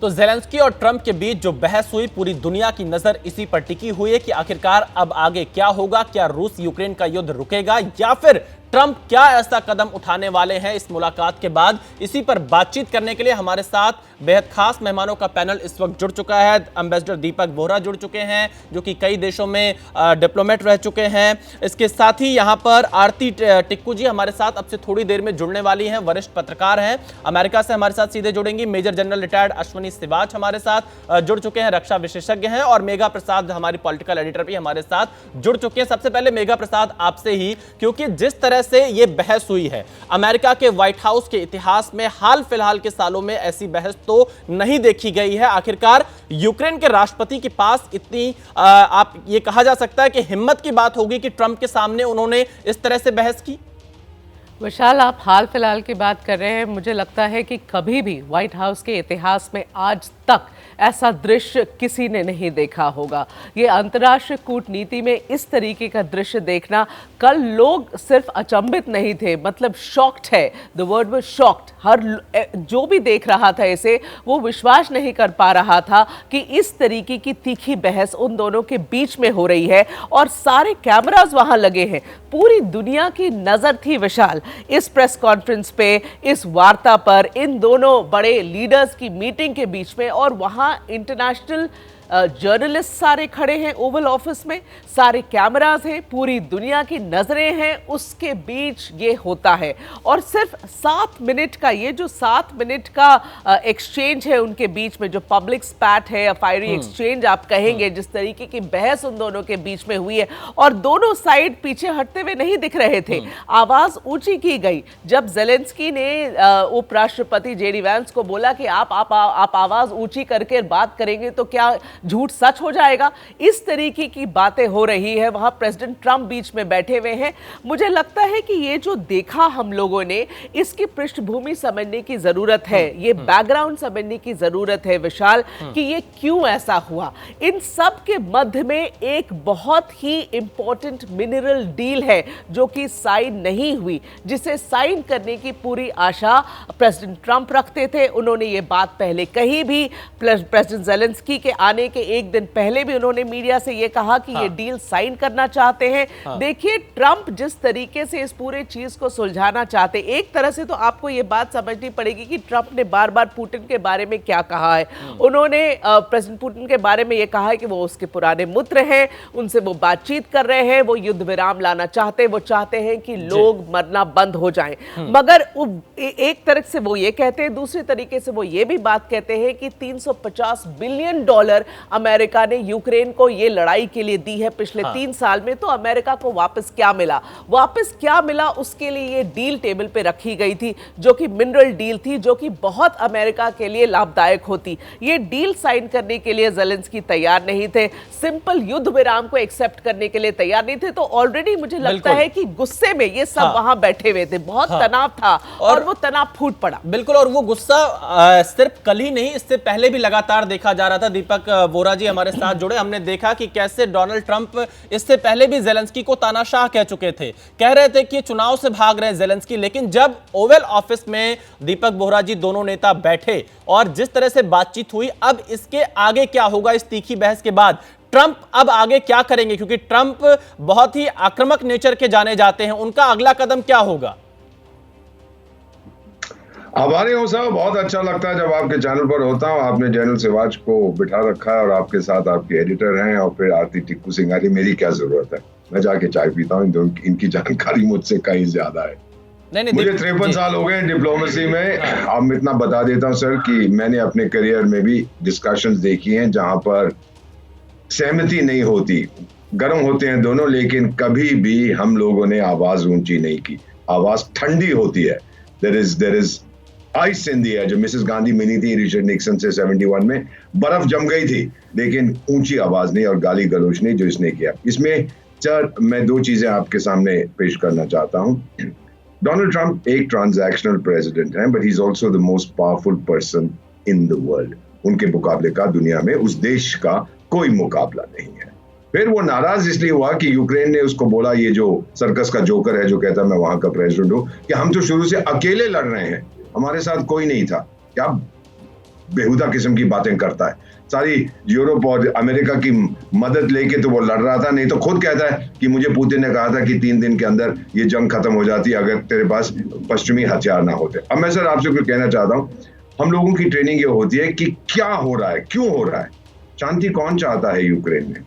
तो ज़ेलेंस्की और ट्रंप के बीच जो बहस हुई, पूरी दुनिया की नजर इसी पर टिकी हुई है कि आखिरकार अब आगे क्या होगा। क्या रूस यूक्रेन का युद्ध रुकेगा या फिर ट्रंप क्या ऐसा कदम उठाने वाले हैं इस मुलाकात के बाद। इसी पर बातचीत करने के लिए हमारे साथ बेहद खास मेहमानों का पैनल इस वक्त जुड़ चुका है। एम्बेसडर दीपक बोहरा जुड़ चुके हैं, जो कि कई देशों में डिप्लोमेट रह चुके हैं। इसके साथ ही यहाँ पर आरती टिक्कू जी हमारे साथ अब से थोड़ी देर में जुड़ने वाली हैं, वरिष्ठ पत्रकार हैं, अमेरिका से हमारे साथ सीधे जुड़ेंगी। Major general retired Ashwani Siwach हमारे साथ जुड़ चुके हैं, रक्षा विशेषज्ञ हैं। और मेघा प्रसाद हमारी पॉलिटिकल एडिटर भी हमारे साथ जुड़ चुके हैं। सबसे पहले मेघा प्रसाद आपसे ही, क्योंकि जिस तरह से ये बहस हुई है, अमेरिका के व्हाइट हाउस के इतिहास में हाल फिलहाल के सालों में ऐसी बहस तो नहीं देखी गई है। आखिरकार यूक्रेन के राष्ट्रपति के पास इतनी आप ये कहा जा सकता है कि हिम्मत की बात होगी कि ट्रंप के सामने उन्होंने इस तरह से बहस की। विशाल, आप हाल फिलहाल की बात कर रहे हैं। मुझे लगता है कि कभी भी व्हाइट हाउस के इतिहास में आज तक ऐसा दृश्य किसी ने नहीं देखा होगा। ये अंतर्राष्ट्रीय कूटनीति में इस तरीके का दृश्य देखना, कल लोग सिर्फ अचंभित नहीं थे, मतलब शॉक्ड है, द वर्ड वाज शॉक्ड। हर जो भी देख रहा था इसे, वो विश्वास नहीं कर पा रहा था कि इस तरीके की तीखी बहस उन दोनों के बीच में हो रही है। और सारे कैमरास वहां लगे हैं, पूरी दुनिया की नजर थी विशाल इस प्रेस कॉन्फ्रेंस पे, इस वार्ता पर, इन दोनों बड़े लीडर्स की मीटिंग के बीच में। और वहां इंटरनेशनल जर्नलिस्ट सारे खड़े हैं ओवल ऑफिस में, सारे कैमरास हैं, पूरी दुनिया की नजरें हैं, उसके बीच ये होता है। और सिर्फ 7 मिनट का, ये जो 7 मिनट का एक्सचेंज है उनके बीच में, जो पब्लिक स्पैट है या फायरी एक्सचेंज आप कहेंगे, जिस तरीके की बहस उन दोनों के बीच में हुई है, और दोनों साइड पीछे हटते हुए नहीं दिख रहे थे। आवाज ऊंची की गई जब ज़ेलेंस्की ने उपराष्ट्रपति जेडी वैंस को बोला कि आप आवाज ऊंची करके बात करेंगे तो क्या झूठ सच हो जाएगा। इस तरीके की बातें हो रही है। वहां प्रेसिडेंट ट्रंप बीच में बैठे हुए हैं। मुझे लगता है कि ये जो देखा हम लोगों ने, इसकी पृष्ठभूमि समझने की जरूरत है, ये बैकग्राउंड समझने की जरूरत है विशाल, कि ये क्यों ऐसा हुआ। इन सब के मध्य में एक बहुत ही इंपॉर्टेंट मिनरल डील है जो कि साइन नहीं हुई, जिसे साइन करने की पूरी आशा प्रेसिडेंट ट्रंप रखते थे। उन्होंने ये बात पहले कही भी, प्रेसिडेंट ज़ेलेंस्की के आने के एक दिन पहले भी उन्होंने मीडिया से यह कहा कि ये डील साइन करना चाहते हैं। देखिए, ट्रंप जिस तरीके से इस पूरे चीज को सुलझाना चाहते, एक तरह से तो आपको यह बात समझनी पड़ेगी कि ट्रंप ने बार बार पुतिन के बारे में क्या कहा है। उन्होंने प्रेसिडेंट पुतिन के बारे में यह कहा है कि वो उसके पुराने मित्र हैं, उनसे वो बातचीत कर रहे हैं, वो युद्ध विराम लाना चाहते हैं, वो चाहते हैं कि लोग मरना बंद हो जाएं। मगर एक तरफ से वो ये कहते हैं, दूसरे तरीके से वो ये भी बात कहते हैं कि $350 बिलियन अमेरिका ने यूक्रेन को ये लड़ाई के लिए दी है पिछले 3 साल में। तो अमेरिका को वापस क्या मिला, उसके लिए ये डील टेबल पे रखी गई थी, जो कि मिनरल डील थी, जो कि बहुत अमेरिका के लिए लाभदायक होती। ये डील साइन करने के लिए ज़ेलेंस्की तैयार नहीं थे, सिंपल युद्ध विराम को एक्सेप्ट करने के लिए तैयार नहीं थे। तो ऑलरेडी मुझे लगता है कि गुस्से में ये सब वहां बैठे हुए थे, बहुत तनाव था और वो तनाव फूट पड़ा। बिल्कुल, और वो गुस्सा सिर्फ कल ही नहीं, इससे पहले भी लगातार देखा जा रहा था। दीपक बोहरा जी हमारे साथ जुड़े। हमने देखा कि कैसे डोनाल्ड ट्रंप इससे पहले भी ज़ेलेंस्की को तानाशाह कह चुके थे, कह रहे थे कि चुनाव से भाग रहे ज़ेलेंस्की। लेकिन जब ओवल ऑफिस में दीपक बोहरा जी दोनों नेता बैठे और जिस तरह से बातचीत हुई, अब इसके आगे क्या होगा इस तीखी बहस के बाद, ट्रंप अब आगे क्या करेंगे, क्योंकि ट्रंप बहुत ही आक्रामक नेचर के जाने जाते हैं, उनका अगला कदम क्या होगा? आभारी हूँ साहब, बहुत अच्छा लगता है जब आपके चैनल पर होता हूँ। आपने जनरल सिवाच को बिठा रखा है और आपके साथ आपके एडिटर हैं और फिर आरती टिक्कू सिंघारी। मेरी क्या जरूरत है, मैं जाके चाय पीता हूँ, इनकी जानकारी मुझसे कहीं ज्यादा है। नहीं, मुझे 53 साल हो गए डिप्लोमेसी में। अब इतना बता देता हूँ सर कि मैंने अपने करियर में भी डिस्कशंस देखी हैं जहां पर सहमति नहीं होती, गर्म होते हैं दोनों, लेकिन कभी भी हम लोगों ने आवाज ऊंची नहीं की। आवाज ठंडी होती है। There is ice in the air. जो मिसेस गांधी मिली थी रिचर्ड निक्सन से 71 में, बर्फ जम गई थी, लेकिन ऊंची आवाज नहीं और गाली गलौज नहीं जो इसने किया। इसमें सर मैं 2 चीजें आपके सामने पेश करना चाहता हूं। डोनाल्ड ट्रंप एक ट्रांजैक्शनल प्रेसिडेंट हैं, but he is also the most powerful person in the world. उनके मुकाबले का दुनिया में उस देश का कोई मुकाबला नहीं है। फिर वो नाराज इसलिए हुआ कि यूक्रेन ने उसको बोला, ये जो सर्कस का जोकर है जो कहता मैं वहां का प्रेसिडेंट हूं, कि हम तो शुरू से अकेले लड़ रहे हैं, हमारे साथ कोई नहीं था। क्या बेहुदा किस्म की बातें करता है। सारी यूरोप और अमेरिका की मदद लेके तो वो लड़ रहा था, नहीं तो खुद कहता है कि मुझे पुतिन ने कहा था कि 3 दिन के अंदर ये जंग खत्म हो जाती अगर तेरे पास पश्चिमी हथियार ना होते। अब मैं सर आपसे कुछ कहना चाहता हूँ, हम लोगों की ट्रेनिंग ये होती है कि क्या हो रहा है, क्यों हो रहा है। शांति कौन चाहता है यूक्रेन में?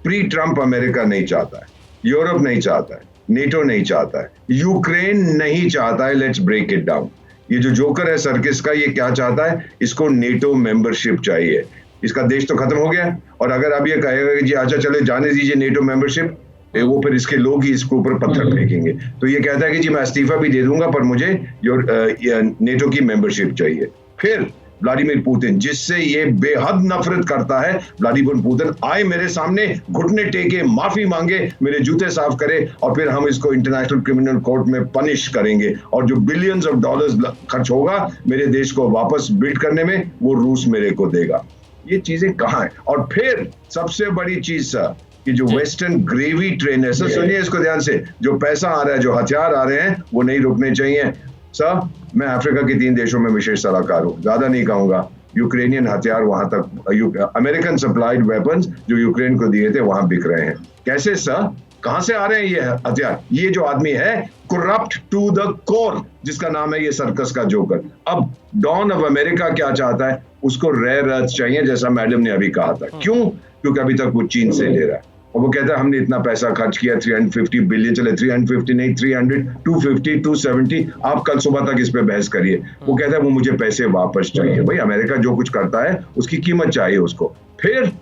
प्री ट्रंप अमेरिका नहीं चाहता है, यूरोप नहीं चाहता है, नेटो नहीं चाहता है, यूक्रेन नहीं चाहता है। Let's break it down. ये जो जोकर है सर्किस का, ये क्या चाहता है? इसको नेटो मेंबरशिप चाहिए। इसका देश तो खत्म हो गया, और अगर अब ये कहेगा कि जी अच्छा चले जाने दीजिए नेटो मेंबरशिप, वो फिर इसके लोग ही इसके ऊपर पत्थर फेंकेंगे। तो ये कहता है कि जी मैं इस्तीफा भी दे दूंगा पर मुझे नेटो की मेंबरशिप चाहिए। फिर व्लादिमीर पुतिन, जिससे ये बेहद नफरत करता है, व्लादिमीर पुतिन आए मेरे सामने, घुटने टेके, माफी मांगे, मेरे जूते साफ करे, और फिर हम इसको इंटरनेशनल क्रिमिनल कोर्ट में पनिश करेंगे, और जो बिलियंस ऑफ डॉलर्स खर्च होगा मेरे देश को वापस बिल्ड करने में, वो रूस मेरे को देगा। ये चीजें कहाँ है? और फिर सबसे बड़ी चीज सर, कि जो वेस्टर्न ग्रेवी ट्रेन है सर, सुनिए इसको ध्यान से, जो पैसा आ रहा है, जो हथियार आ रहे हैं, वो नहीं रुकने चाहिए सर। मैं अफ्रीका के 3 देशों में विशेष सलाहकार हूँ, ज्यादा नहीं कहूंगा। यूक्रेनियन हथियार वहां तक, अमेरिकन सप्लाइड वेपन्स जो यूक्रेन को दिए थे वहां बिक रहे हैं। कैसे सर? कहां से आ रहे हैं ये हथियार? ये जो आदमी है करप्ट टू द कोर, जिसका नाम है ये सर्कस का जोकर। अब डॉन ऑफ अमेरिका क्या चाहता है? उसको रेयर अर्थ चाहिए, जैसा मैडम ने अभी कहा था। क्यों? क्योंकि अभी तक वो चीन से ले रहा है, और वो कहता है हमने इतना पैसा खर्च किया, 350 बिलियन, चले 350 नहीं, 300, 250, 270, आप कल सुबह तक इस पे बहस करिए। वो कहता है वो मुझे पैसे वापस चाहिए। भाई अमेरिका जो कुछ करता है उसकी कीमत चाहिए उसको। फिर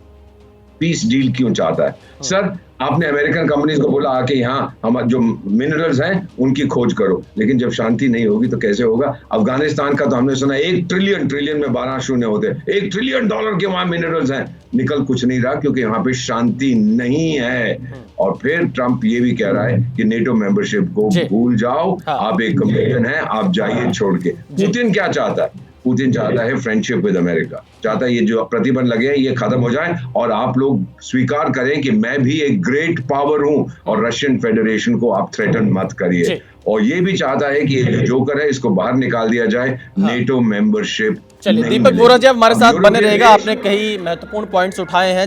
पीस डील क्यों चाहता है? सर आपने अमेरिकन कंपनीज को बोला आके यहाँ हम जो मिनरल्स हैं उनकी खोज करो, लेकिन जब शांति नहीं होगी तो कैसे होगा? अफगानिस्तान का तो हमने सुना 1 ट्रिलियन में 12 शून्य होते, $1 ट्रिलियन के वहां मिनरल्स हैं, निकल कुछ नहीं रहा क्योंकि यहाँ पे शांति नहीं है। और फिर ट्रंप ये भी कह रहा है कि नेटो मेंबरशिप को भूल जाओ, आप एक कमेडियन हैं, आप जाइए छोड़ के। पुतिन क्या चाहता है? पुतिन चाहता है फ्रेंडशिप विद अमेरिका, चाहता है ये जो प्रतिबंध लगे हैं ये खत्म हो जाए, और आप लोग स्वीकार करें कि मैं भी एक ग्रेट पावर हूं, और रशियन फेडरेशन को आप थ्रेटन मत करिए। और ये भी चाहता है कि ये जो जोकर है इसको बाहर निकाल दिया जाए, नेटो मेंबरशिप। चलिए दीपक बोहरा जी हमारे साथ बने रहेगा, आपने कई महत्वपूर्ण पॉइंट्स उठाए हैं।